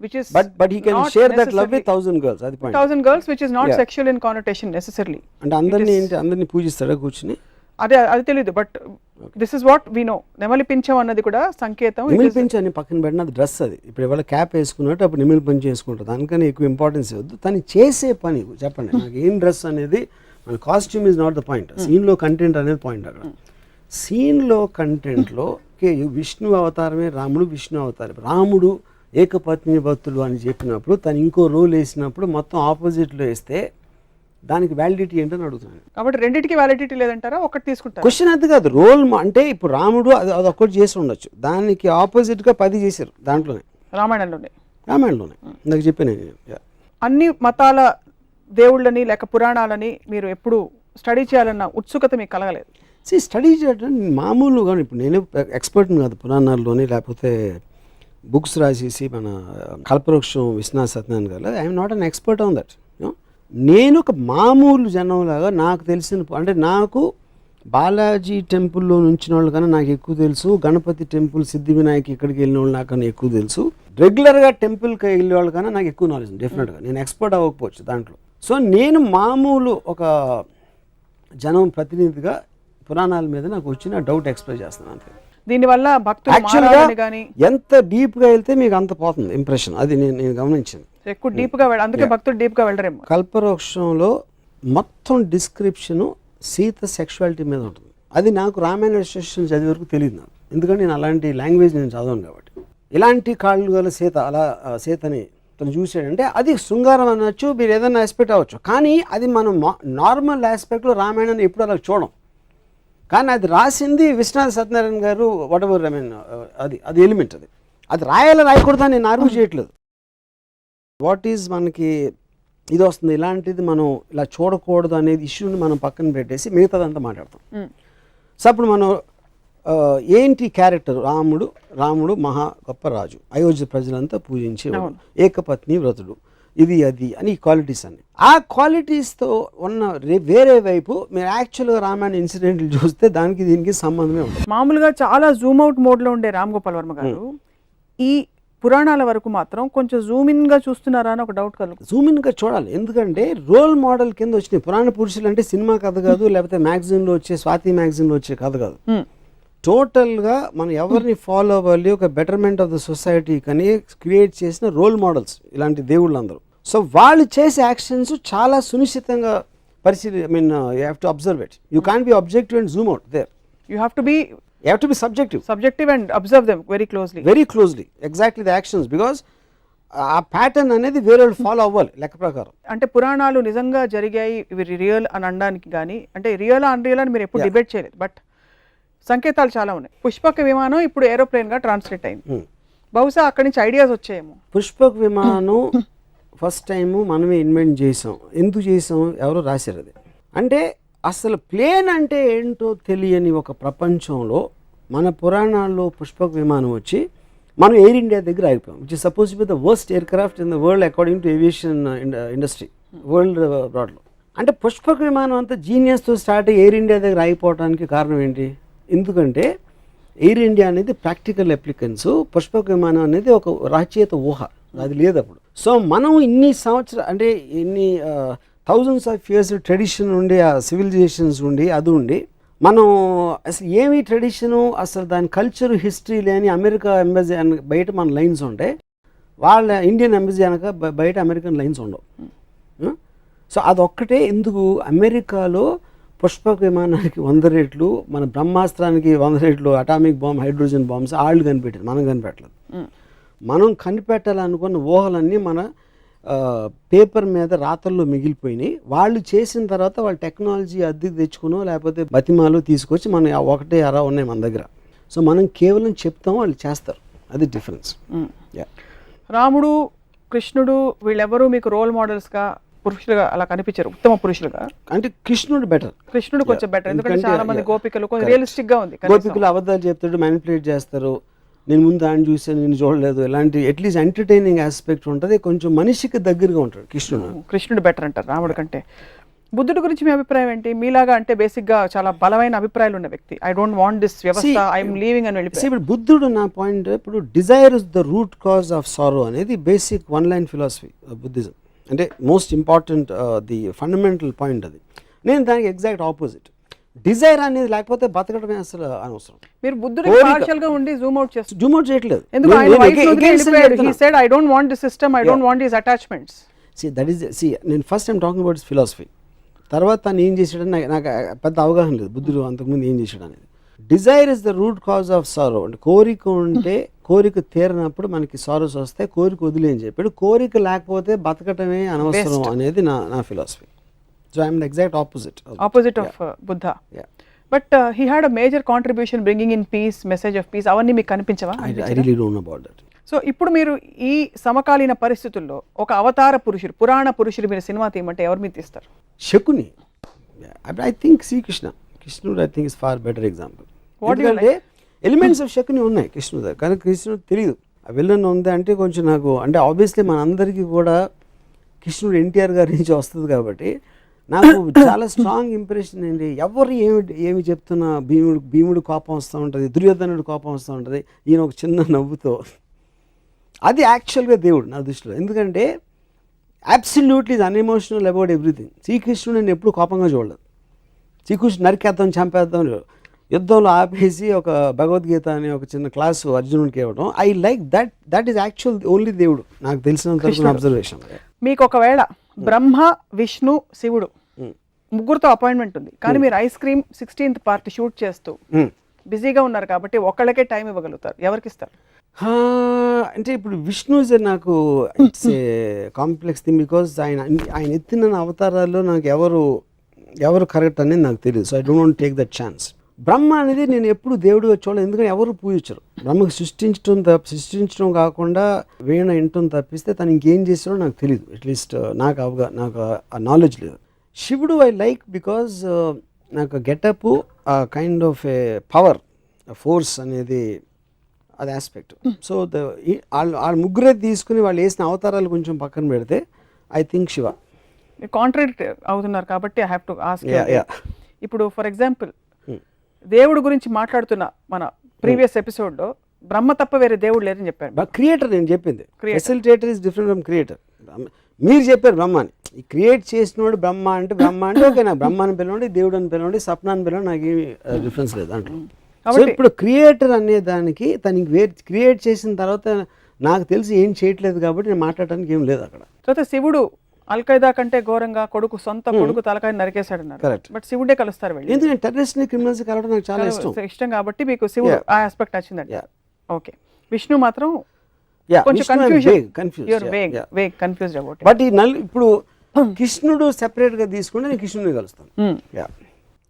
which is but he can share that love with 1,000 girls. అది point. 1,000 girls which is not sexual in connotation necessarily. అంటే అందరిని పూజిస్తాడా కూర్చుని? అది తెలియదు, but this is what we know. నెమలి పింఛం అన్నది కూడా సంకేతం. నిమిల్ పింఛ్ అని పక్కన పెట్టిన అది డ్రెస్. అది ఇప్పుడు ఇవాళ క్యాప్ వేసుకున్నట్టు అప్పుడు నిమిల్ పింఛ్ వేసుకుంటారు. దానికని ఎక్కువ ఇంపార్టెన్స్ ఇవ్వద్దు. తను చేసే పని చెప్పండి నాకు. ఏం డ్రెస్ అనేది మన costume is not the point. సీన్లో కంటెంట్ అనేది పాయింట్. అక్కడ సీన్లో కంటెంట్లో విష్ణు అవతారమే రాముడు. విష్ణు అవతారం రాముడు ఏకపత్ని భక్తుడు అని చెప్పినప్పుడు తను ఇంకో రోల్ వేసినప్పుడు మొత్తం ఆపోజిట్లో వేస్తే దానికి వ్యాలిడిటీ ఏంటని అడుగుతున్నాను. కాబట్టి రెండింటికి వ్యాలిడిటీ లేదంటారా? ఒకటి తీసుకుంటారు. క్వశ్చన్ అది కాదు. రోల్ అంటే ఇప్పుడు రాముడు అది ఒక్కటి చేసి ఉండొచ్చు, దానికి ఆపోజిట్గా 10 చేశారు దాంట్లోనే, రామాయణంలోనే నాకు చెప్పాను. అన్ని మతాల దేవుళ్ళని లేక పురాణాలని మీరు ఎప్పుడు స్టడీ చేయాలన్న ఉత్సుకత మీకు కలగలేదు? స్టడీ చేయడం మామూలుగా ఇప్పుడు నేను ఎక్స్పర్ట్ని కాదు పురాణాల్లోని, లేకపోతే బుక్స్ రాసేసి మన కల్పవృక్షం విశ్వనాథ్ సత్యనారాయణ గారు. I'm not an expert on that. నేను ఒక మామూలు జనంలాగా నాకు తెలిసిన అంటే నాకు బాలాజీ టెంపుల్లో నుంచిన వాళ్ళు కన్నా నాకు ఎక్కువ తెలుసు. గణపతి టెంపుల్, సిద్ధి వినాయక్ ఇక్కడికి వెళ్ళిన వాళ్ళు నాకన్నా ఎక్కువ తెలుసు. రెగ్యులర్గా టెంపుల్కి వెళ్ళే వాళ్ళు కన్నా నాకు ఎక్కువ నాలెడ్జ్ డెఫినెట్గా. నేను ఎక్స్పర్ట్ అవ్వకపోవచ్చు దాంట్లో. సో నేను మామూలు ఒక జనం ప్రతినిధిగా పురాణాల మీద నాకు వచ్చిన డౌట్ ఎక్స్ప్రెస్ చేస్తున్నాను అంతే. దీనివల్ల భక్తులు ఎంత డీప్గా వెళ్తే మీకు అంత పోతుంది ఇంప్రెషన్. అది నేను గమనించింది. ఎక్కువ డీప్గా అందుకే భక్తులు డీప్గా వెళ్ళరేమో. కల్పవృక్షంలో మొత్తం డిస్క్రిప్షను సీత సెక్షువాలిటీ మీద ఉంటుంది. అది నాకు రామాయణ స్టేషన్ చదివే వరకు తెలియదు నాకు, ఎందుకంటే నేను అలాంటి లాంగ్వేజ్ నేను చదవను కాబట్టి. ఇలాంటి కాళ్ళు గల సీత, అలా సీతని తను చూసాడంటే అది శృంగారం అనొచ్చు, మీరు ఏదైనా ఆస్పెక్ట్ అవ్వచ్చు. కానీ అది మనం నార్మల్ ఆస్పెక్ట్లో రామాయణాన్ని ఎప్పుడు అలా చూడం. కానీ అది రాసింది విశ్వనాథ్ సత్యనారాయణ గారు. వాట్ ఎవర్ ఐ మీన్ అది ఎలిమెంట్. అది రాయకూడదు అని నేను ఆర్గ్యూ చేయట్లేదు. వాట్ ఈజ్ మనకి ఇది వస్తుంది, ఇలాంటిది మనం ఇలా చూడకూడదు అనేది ఇష్యూని మనం పక్కన పెట్టేసి మిగతాదంతా మాట్లాడతాం. సో అప్పుడు మనం ఏంటి క్యారెక్టర్ రాముడు మహా గొప్ప రాజు, అయోధ్య ప్రజలంతా పూజించేవాడు, ఏకపత్ని వ్రతుడు, ఇది అది అని క్వాలిటీస్ అన్ని. ఆ క్వాలిటీస్తో ఉన్న వేరే వైపు మీరు యాక్చువల్గా రామాయణ ఇన్సిడెంట్లు చూస్తే దానికి దీనికి సంబంధమే ఉంటుంది. మామూలుగా చాలా జూమ్ అవుట్ మోడ్లో ఉండే రామ్ గోపాల్ వర్మ గారు ఈ పురాణాల వరకు మాత్రం కొంచెం జూమ్ ఇన్గా చూస్తున్నారా అని ఒక డౌట్ కలుగు. జూమ్ ఇన్గా చూడాలి, ఎందుకంటే రోల్ మోడల్ కింద వచ్చినాయి పురాణ పురుషులు. అంటే సినిమా కథ కాదు, లేకపోతే మ్యాగజైన్లో వచ్చే స్వాతి మ్యాగజైన్లో వచ్చే కథ కాదు. టోటల్గా మనం ఎవరిని ఫాలో అవ్వాలి, ఒక బెటర్మెంట్ ఆఫ్ ద సొసైటీ కానీ క్రియేట్ చేసిన రోల్ మోడల్స్ ఇలాంటి దేవుళ్ళందరూ. సో వాళ్ళు చేసే యాక్షన్స్ చాలా సునిశ్చితంగా పరిశీలి. I mean you have to observe it. You can't be objective and zoom out there. You have to be subjective and observe them very closely. Exactly the actions, because ఆ pattern అనేది వేరే వాళ్ళు follow అవ్వాలి లెక్క ప్రకారం. అంటే పురాణాలు నిజంగా జరిగాయి ఇవి రియల్ అని అనడానికి కానీ, అంటే రియల్ అన్రియల్ అని మీరు ఎప్పుడు డిబేట్ చేయలేదు, బట్ సంకేతాలు చాలా ఉన్నాయి. పుష్పక విమానం ఇప్పుడు ఏరోప్లేన్గా ట్రాన్స్లేట్ అయింది. బహుశా అక్కడి నుంచి ఐడియాస్ వచ్చాయేమో. పుష్పక విమానం ఫస్ట్ టైము మనమే ఇన్వెంట్ చేసాం. ఎందుకు చేసాం, ఎవరో రాశారు అది. అంటే అసలు ప్లేన్ అంటే ఏంటో తెలియని ఒక ప్రపంచంలో మన పురాణాల్లో పుష్పక విమానం వచ్చి మనం ఎయిర్ ఇండియా దగ్గర ఆగిపోయాం, which is suppose to be the worst aircraft in the world according to aviation industry world బ్రాడ్లో. అంటే పుష్పక విమానం అంతా జీనియస్తో స్టార్ట్ అయ్యి ఎయిర్ ఇండియా దగ్గర ఆగిపోవడానికి కారణం ఏంటి? ఎందుకంటే ఎయిర్ ఇండియా అనేది ప్రాక్టికల్ అప్లికెన్స్, పుష్పక విమానం అనేది ఒక రచయిత ఊహ, అది లేదు అప్పుడు. సో మనం ఇన్ని సంవత్సరాలు అంటే ఇన్ని థౌజండ్స్ ఆఫ్ ఇయర్స్ ట్రెడిషన్ ఉండి, ఆ సివిలైజేషన్స్ ఉండి, అది ఉండి మనం అసలు ఏమి ట్రెడిషను, అసలు దాని కల్చర్ హిస్టరీ లేని అమెరికా ఎంబసీ బయట మన లైన్స్ ఉంటాయి, వాళ్ళ ఇండియన్ ఎంబసీ అనక బయట అమెరికన్ లైన్స్ ఉండవు. సో అదొక్కటే ఎందుకు అమెరికాలో పుష్పక విమానానికి 100 రెట్లు, మన బ్రహ్మాస్త్రానికి 100 రెట్లు అటామిక్ బాంబ్, హైడ్రోజన్ బాంబ్స్ వాళ్ళు కనిపెట్టారు, మనం కనిపెట్టలేదు. మనం కనిపెట్టాలనుకున్న ఊహలన్నీ మన పేపర్ మీద రాతల్లో మిగిలిపోయినాయి. వాళ్ళు చేసిన తర్వాత వాళ్ళ టెక్నాలజీ అద్దెకి తెచ్చుకునో లేకపోతే బతిమాలో తీసుకొచ్చి మన ఒకటే అరా ఉన్నాయి మన దగ్గర. సో మనం కేవలం చెప్తాం, వాళ్ళు చేస్తారు, అది డిఫరెన్స్. రాముడు, కృష్ణుడు వీళ్ళెవరూ మీకు రోల్ మోడల్స్గా పురుషులుగా అలా కనిపించారు, ఉత్తమ పురుషులుగా? అంటే కృష్ణుడు బెటర్, కృష్ణుడు కొంచెం బెటర్, ఎందుకంటే చాలా మంది గోపికలు కొంచెం రియలిస్టిక్ గా ఉంది. గోపికలు అబద్ధాలు చెప్తాడు, మ్యానిపులేట్ చేస్తారు, నేను ముందు ఆయన చూసాను నేను చూడలేదు, ఇలాంటి అట్లీస్ట్ ఎంటర్టైనింగ్ ఆస్పెక్ట్ ఉంటుంది, కొంచెం మనిషికి దగ్గరగా ఉంటాడు కృష్ణుడు బెటర్ అంటారు రాముడు కంటే. బుద్ధుడి గురించి మీ అభిప్రాయం ఏంటి? మీలాగా అంటే బేసిక్గా చాలా బలమైన అభిప్రాయాలు ఉన్న వ్యక్తి, ఐ డోంట్ వాంట్ దిస్ వ్యవస్థ, ఐఎమ్ లీవింగ్ అని వెళ్ళిపోయి. ఇప్పుడు బుద్ధుడు నా పాయింట్, ఇప్పుడు desire is the root cause of sorrow అనేది basic one line philosophy Buddhism, అంటే most important the fundamental point అది. నేను దానికి ఎగ్జాక్ట్ ఆపోజిట్. డిజైర్ అనేది లేకపోతే బతకడమే అసలు అనవసరం. మీరు బుద్ధుడికి పార్షియల్ గా ఉండి జూమ్ అవుట్ చేస్తారు. జూమ్ అవుట్ చేయట్లేదు. ఎందుకు ఆయన వైఫ్ ని వదిలేసాడు. He said I don't want this system, I don't want this attachments. నేను first time talking about philosophy. తర్వాత తను ఏం చేశాడని నాకు పెద్ద అవగాహన లేదు బుద్ధుడు అంతకుముందు ఏం చేశాడు అనేది. Dzire is the root cause of సారో, అంటే కోరిక ఉంటే కోరిక తీరినప్పుడు మనకి సారోస్ వస్తాయి, కోరిక వదిలే అని చెప్పాడు. కోరిక లేకపోతే బతకటమే అనవసరం అనేది నా philosophy. So I am the exact opposite of Buddha. Yeah. But he had a major contribution bringing in peace, message of peace. అవ్వన్నీ మీకు కనిపించవా? I really don't know about that. So ఇప్పుడు మీరు ఈ సమకాలీన పరిస్థితుల్లో ఒక అవతార పురుషుడు, పురాణ పురుషుడు మీరు సినిమా తీయమంటే ఎవరు మీరు తీస్తారు? శకుని. I think కృష్ణుడు I think is far better example. ఎందుకంటే ఎలిమెంట్స్ ఆఫ్ శకుని ఉన్నాయి కృష్ణుడు దగ్గర, కానీ కృష్ణుడు తెలియదు ఆ విలన్ ఉంది అంటే కొంచెం నాకు అంటే ఆబ్వియస్లీ మనందరికీ కూడా కృష్ణుడు ఎన్టీఆర్ గారి నుంచి వస్తుంది కాబట్టి నాకు చాలా స్ట్రాంగ్ ఇంప్రెషన్ ఏంటి, ఎవరు ఏమి చెప్తున్నా భీముడు కోపం వస్తూ ఉంటుంది, దుర్యోధనుడు కోపం వస్తూ ఉంటుంది, ఈయన ఒక చిన్న నవ్వుతో, అది యాక్చువల్గా దేవుడు నా దృష్టిలో. ఎందుకంటే అబ్సల్యూట్లీ ఈజ్ అన్ఎమోషనల్ అబౌట్ ఎవ్రీథింగ్. శ్రీకృష్ణుడు నేను ఎప్పుడు కోపంగా చూడలేదు. శ్రీకృష్ణుడు నరికేద్దాం చంపేద్దాం, యుద్ధంలో ఆపేసి ఒక భగవద్గీత అనే ఒక చిన్న క్లాసు అర్జునుడికి ఇవ్వడం, I like that is actual only దేవుడు నాకు తెలిసినంత అబ్జర్వేషన్. మీకు ఒకవేళ బ్రహ్మ విష్ణు శివుడు ముగ్గురుతో అపాయింట్మెంట్ ఉంది, కానీ మీరు ice cream 16th part shoot చేస్తూ బిజీగా ఉన్నారు కాబట్టి ఒకళ్ళకే టైం ఇవ్వగలుగుతారు, ఎవరికి ఇస్తారు? అంటే ఇప్పుడు విష్ణు ఇస్ నాకు it's a complex thing, because ఆయన ఎత్తిన అవతారాల్లో నాకు ఎవరు కరెక్ట్ అనేది నాకు తెలియదు. So I don't want take that chance. Brahma అనేది నేను ఎప్పుడు దేవుడిగా చూడలేదు, ఎందుకంటే ఎవరు పూజించరు. బ్రహ్మకు సృష్టించడం కాకుండా వీణ ఇంటం తప్పిస్తే తను ఇంకేం చేస్తాడో నాకు తెలియదు, అట్లీస్ట్ నాకు ఆ నాలెడ్జ్ లేదు. శివుడు ఐ లైక్ బికాజ్ నాకు getup kind of A power force అనేది అది ఆస్పెక్ట్. సో వాళ్ళ ముగ్గురే తీసుకుని వాళ్ళు వేసిన అవతారాలు కొంచెం పక్కన పెడితే ఐ థింక్ శివ. కాంట్రాడిక్ట్ అవుతున్నారు కాబట్టి ఐ హ్యావ్ టు ఆస్క్. ఇప్పుడు ఫర్ ఎగ్జాంపుల్ దేవుడు గురించి మాట్లాడుతున్న మన ప్రీవియస్ ఎపిసోడ్లో బ్రహ్మ తప్ప వేరే దేవుడు లేరని చెప్పారు. క్రియేటర్ నేను చెప్పింది, facilitator is different from creator. మీరు చెప్పారు బ్రహ్మాని, ఈ క్రియేట్ చేసినోడు బ్రహ్మ అంటే ఓకే, నాకు బ్రహ్మాని పిలవండి, దేవుడు అని పిలవండి, స్వప్నాన్ని పిలవండి, నాకు ఏమి డిఫరెన్స్ లేదు దాంట్లో. సో ఇప్పుడు క్రియేటర్ అనే దానికి తనకి క్రియేట్ చేసిన తర్వాత నాకు తెలిసి ఏం చేయట్లేదు కాబట్టి నేను మాట్లాడడానికి ఏం లేదు అక్కడ. తర్వాత శివుడు అల్ఖైదా కంటే ఘోరంగా సొంత కొడుకు తలకాయ నరికేశాడు అన్నారు. కరెక్ట్. బట్ శివుడే కలుస్తారు వెళ్ళి, ఎందుకంటే టెర్రరిస్ట్ ని క్రిమినల్స్ కలవడం నాకు చాలా ఇష్టం కాబట్టి మీకు శివుడు ఆ ఆస్పెక్ట్ నచ్చిందండి. ఓకే. విష్ణు మాత్రం కొంచెం కన్ఫ్యూజ్డ్ అబౌట్. బట్ ఇప్పుడు కృష్ణుడు సెపరేట్ గా తీసుకుంటే నేను కృష్ణుడిని కలుస్తాను.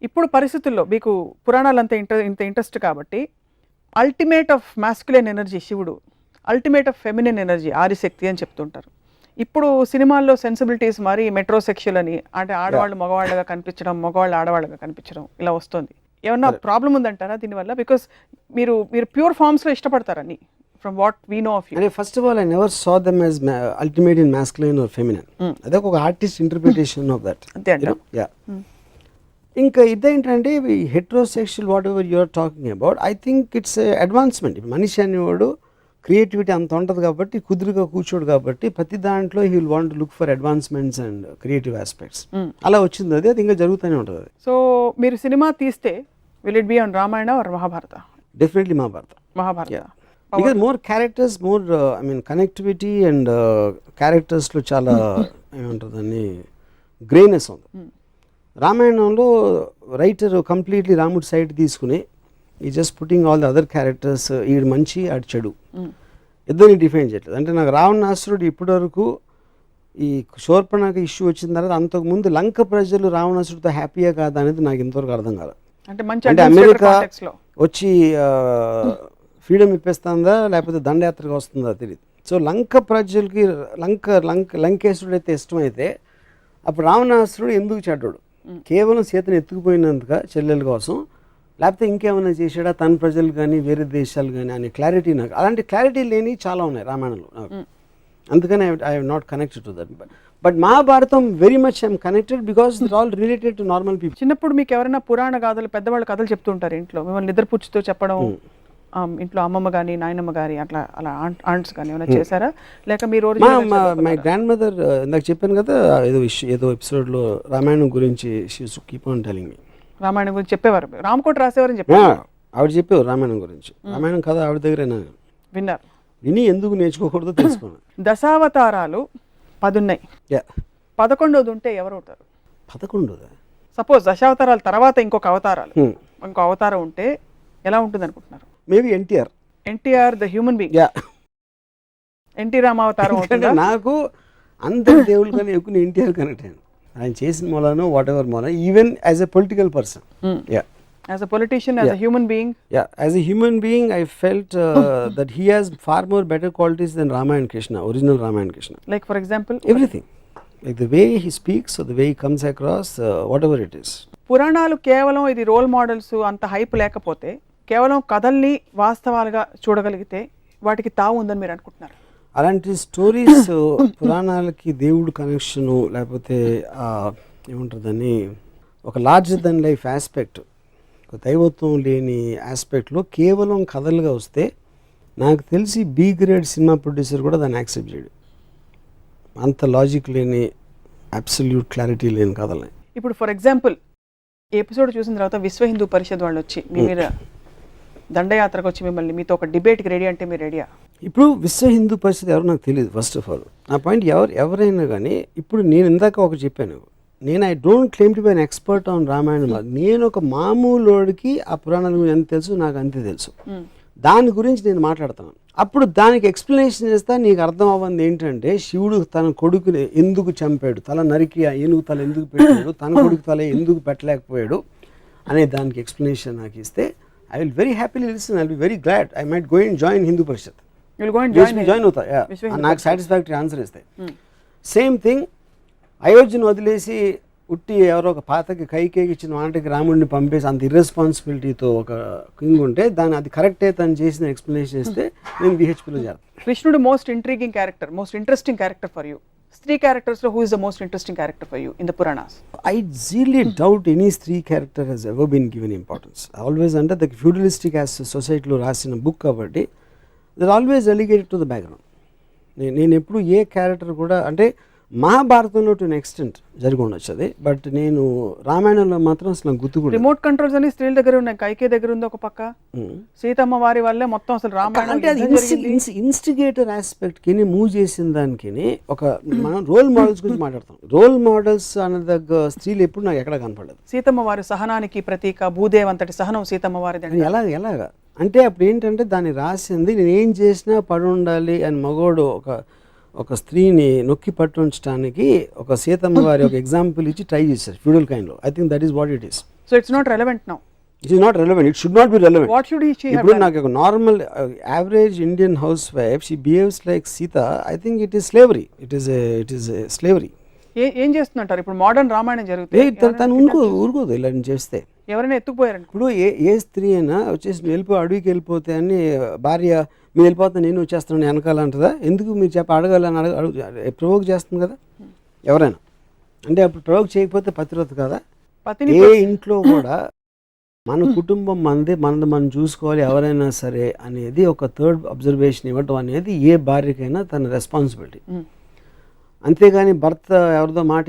ఇప్పుడు పరిస్థితుల్లో మీకు పురాణాలు అంత ఇంట్రెస్ట్ కాబట్టి అల్టిమేట్ ఆఫ్ మాస్కులైన్ ఎనర్జీ శివుడు, ultimate of feminine energy Adishakti అని చెప్తుంటారు. ఇప్పుడు సినిమాల్లో సెన్సిబిలిటీస్ మరి మెట్రోసెక్షువల్ అని, అంటే ఆడవాళ్ళు మగవాళ్ళగా కనిపించడం, మగవాళ్ళు ఆడవాళ్ళగా కనిపించడం ఇలా వస్తుంది. ఏమన్నా ప్రాబ్లం ఉందంటారా దీనివల్ల? బికాస్ మీరు ప్యూర్ ఫార్మ్స్లో ఇష్టపడతారని from what we know of you. First of all I never saw them as ultimate in masculine or feminine. అదే ఒక ఆర్టిస్ట్ ఇంటర్ప్రిటేషన్ ఆఫ్ దట్. ఇంకా ఇదేంటంటే heterosexual whatever you're talking about, I think it's advancement. మనిషి అనేవాడు creativity అంత ఉంటుంది కాబట్టి కుదురుగా కూర్చోడు కాబట్టి ప్రతి దాంట్లో he will want look for advancements and creative aspects. అలా వచ్చింది అది ఇంకా జరుగుతూనే ఉంటుంది. సో మీరు సినిమా తీస్తే will it be on Ramayana or Mahabharata? Definitely Mahabharata. Because more characters, more I mean connectivity and క్యారెక్టర్స్లో చాలా ఏమంటుందని గ్రేనెస్ ఉంది. రామాయణంలో రైటర్ కంప్లీట్లీ రాముడి సైడ్ తీసుకుని ఈ just putting all the other characters, ఈడు మంచి ఆడు చెడు ఇద్దరిని డిఫైన్ చేయట్లేదు. అంటే నాకు రావణాసురుడు ఇప్పటి వరకు ఈ శూర్పణఖ ఇష్యూ వచ్చిన తర్వాత అంతకుముందు లంక ప్రజలు రావణాసురుడితో హ్యాపీయా కాదా అనేది నాకు ఇంతవరకు అర్థం కాదు. అంటే అమెరికా వచ్చి ఫ్రీడమ్ ఇప్పిస్తుందా లేకపోతే దండయాత్రగా వస్తుందా తెలియదు. సో లంక ప్రజలకి లంకేశ్వరుడు అయితే ఇష్టమైతే అప్పుడు రావణాసురుడు ఎందుకు చెడ్డాడు? కేవలం సీతను ఎత్తుకుపోయినందుక చెల్లెల కోసం లేకపోతే ఇంకేమైనా చేసాడా తన ప్రజలు కానీ వేరే దేశాలు కానీ అనే క్లారిటీ నాకు, అలాంటి క్లారిటీ లేని చాలా ఉన్నాయి రామాయణంలో నాకు. అందుకని I have not connected to that. But Mahabharatam very much I'm connected because it all related to normal people. చిన్నప్పుడు మీకు ఎవరైనా పురాణ గాథలు పెద్దవాళ్ళు కథలు చెప్తుంటారు ఇంట్లో, మిమ్మల్ని నిద్రపుచ్చుతో చెప్పడం, ఇంట్లో అమ్మమ్మ కానీ నాయనమ్మ గారి అట్లా అలా ఆంట్స్ కానీ ఏమైనా చేశారా, లేక మీరు మై గ్రాండ్ మదర్ ఇందాక చెప్పాను కదా ఏదో ఎపిసోడ్లో రామాయణం గురించి she used to keep on telling me. Ramayanam గురించి చెప్పేవారు, రామకోట రాసేవారని చెప్పారు, ఆవిడ చెప్పేవారు రామాయణం గురించి. రామాయణం కథ ఆవిడ దగ్గర విన్నారు, విని ఎందుకు నేర్చుకోకూడదో తెలుసుకున్నాను. దశావతారాలు 10 ఉన్నాయి, 11వ ఉంటే ఎవరు అవుతారు? 11వ సపోజ్ దశావతారాల తర్వాత ఇంకొక అవతారం ఉంటే ఎలా ఉంటుంది అనుకుంటున్నారు? Maybe NTR the human being. NT రామావతారం అవుతుందా? నాకు అందరి దేవుళ్ళు కానీ ఎక్కువ ఎన్టీఆర్ కనెక్ట్ అయ్యాను. ఆయన చేసిన మూలానో వాట్ ఎవర్ మూలన, even as a political person, as a politician, as a human being. As a human being I felt that he has far more better qualities than Rama and Krishna, original Rama and Krishna. Like for example, everything, like the way he speaks or the way he comes across, whatever it is. పురాణాలు కేవలం ఇది role models అంత hype లేకపోతే, కేవలం కథల్ని వాస్తవాలుగా చూడగలిగితే వాటికి తావు ఉందని మీరు అనుకుంటున్నారు? అలాంటి స్టోరీస్ పురాణాలకి దేవుడు కనెక్షను, లేకపోతే ఏముంటుందని ఒక లార్జర్ దెన్ లైఫ్ ఆస్పెక్ట్, దైవత్వం లేని ఆస్పెక్ట్లో కేవలం కథలుగా వస్తే నాకు తెలిసి బి గ్రేడ్ సినిమా ప్రొడ్యూసర్ కూడా దాన్ని యాక్సెప్ట్ చేయడు. అంత లాజిక్ లేని, అబ్సల్యూట్ క్లారిటీ లేని కథలని. ఇప్పుడు ఫర్ ఎగ్జాంపుల్ ఈ ఎపిసోడ్ చూసిన తర్వాత విశ్వ హిందూ పరిషత్ వాళ్ళు వచ్చి మీ మీద దండయాత్రకు వచ్చి మిమ్మల్ని మీతో ఒక డిబేట్కి రెడీ అంటే మీరు రెడీయా? ఇప్పుడు విశ్వ హిందూ పరిషత్ ఎవరు నాకు తెలియదు. ఫస్ట్ ఆఫ్ ఆల్ నా పాయింట్, ఎవరైనా కానీ ఇప్పుడు నేను ఇందాక ఒకటి చెప్పాను, నేను I don't claim to be an expert on Ramayanam. నేను ఒక మామూలుడికి ఆ పురాణాల గురించి ఎంత తెలుసు నాకు అంతే తెలుసు. దాని గురించి నేను మాట్లాడుతున్నాను. అప్పుడు దానికి ఎక్స్ప్లెనేషన్ చేస్తా, నీకు అర్థం అవ్వంది ఏంటంటే శివుడు తన కొడుకుని ఎందుకు చంపాడు, తల నరికి ఏనుగు తల ఎందుకు పెట్టాడు, తన కొడుకు తల ఎందుకు పెట్టలేకపోయాడు అనే దానికి ఎక్స్ప్లెనేషన్ నాకు ఇస్తే I will very happily listen. I will be very glad. I might go and join Hindu Parishad. Join అవుతా, నాకు సాటిస్ఫాక్టరీ ఆన్సర్ ఇస్తాయి. సేమ్ థింగ్, అయోధ్యను వదిలేసి ఉట్టి ఎవరో ఒక పాతకి కైకేకి ఇచ్చిన వాటికి రాముడిని పంపేసి అంత ఇర్రెస్పాన్సిబిలిటీతో ఒక కింగ్ ఉంటే దాన్ని అది కరెక్టే తను చేసిన ఎక్స్ప్లెనేషన్ ఇస్తే నేను బిహెచ్పిలో చేస్తాను. కృష్ణుడు most intriguing character, most interesting character for you. స్త్రీ క్యారెక్టర్స్ లో who is the most interesting character for you in the Puranas? I really doubt any స్త్రీ character has ever been given importance. Always under the feudalistic as society లో రాసిన book కాబట్టి they're always relegated to the background. నేను ఎప్పుడు ఏ character కూడా, అంటే మహాభారతంలో to extent జరిగి ఉండొచ్చు అది, బట్ నేను రామాయణంలో మాత్రం అసలు గుర్తుకు రిమోట్ కంట్రోల్స్ అని స్త్రీల దగ్గర ఉన్నాయి. కైకే దగ్గర ఉంది ఒక పక్క, సీతమ్మ వారి వల్లే మొత్తం అసలు రామాయణం. అంటే అది ఇన్స్టిగేటర్ ఆస్పెక్ట్ కి మూవ్ చేసిన దానికి ఒక మనం రోల్ మోడల్స్ గురించి మాట్లాడతాం. రోల్ మోడల్స్ అనే దగ్గర స్త్రీలు ఎప్పుడు నాకు ఎక్కడ కనపడలేదు. సీతమ్మ వారి సహనానికి ప్రతీక, భూదేవ్ అంతటి సహనం సీతమ్మ వారిది. ఎలాగా అంటే అప్పుడు ఏంటంటే దాన్ని రాసింది నేను ఏం చేసినా పడి ఉండాలి అని మగోడు ఒక స్త్రీని నొక్కి పట్టించడానికి ఒక సీతమ్మ వారి ఒక ఎగ్జాంపుల్ ఇచ్చి ట్రై చేశారు ఫ్యూడల్ కైండ్లో. I think that is what it is. So it's not relevant now. It is not relevant. It should not be relevant. What should he ఇప్పుడు నాకు ఒక normal average Indian house wife she behaves like Sita. I think it is slavery. It is slavery. ఏం చేస్తున్నట్టు ఇప్పుడు modern Ramayanam జరుగుతుంది, తను ఊరుకోదు ఇలా చేస్తే. ఎవరైనా ఎత్తుకుపోయారు ఇప్పుడు ఏ స్త్రీ అయినా వచ్చేసి అడవికి వెళ్ళిపోతే అని భార్య మీరు వెళ్ళిపోతే నేను వచ్చేస్తాను వెనకాలంటదా? ఎందుకు మీరు అడగాలని ప్రవోక్ చేస్తుంది కదా ఎవరైనా. అంటే అప్పుడు ప్రవోక్ చేయకపోతే పతివ్రత కదా. ఏ ఇంట్లో కూడా మన కుటుంబం మనది మనం చూసుకోవాలి ఎవరైనా సరే అనేది ఒక థర్డ్ అబ్జర్వేషన్ ఇవ్వటం అనేది ఏ భార్యకైనా తన రెస్పాన్సిబిలిటీ. అంతేగాని భర్త ఎవరిదో మాట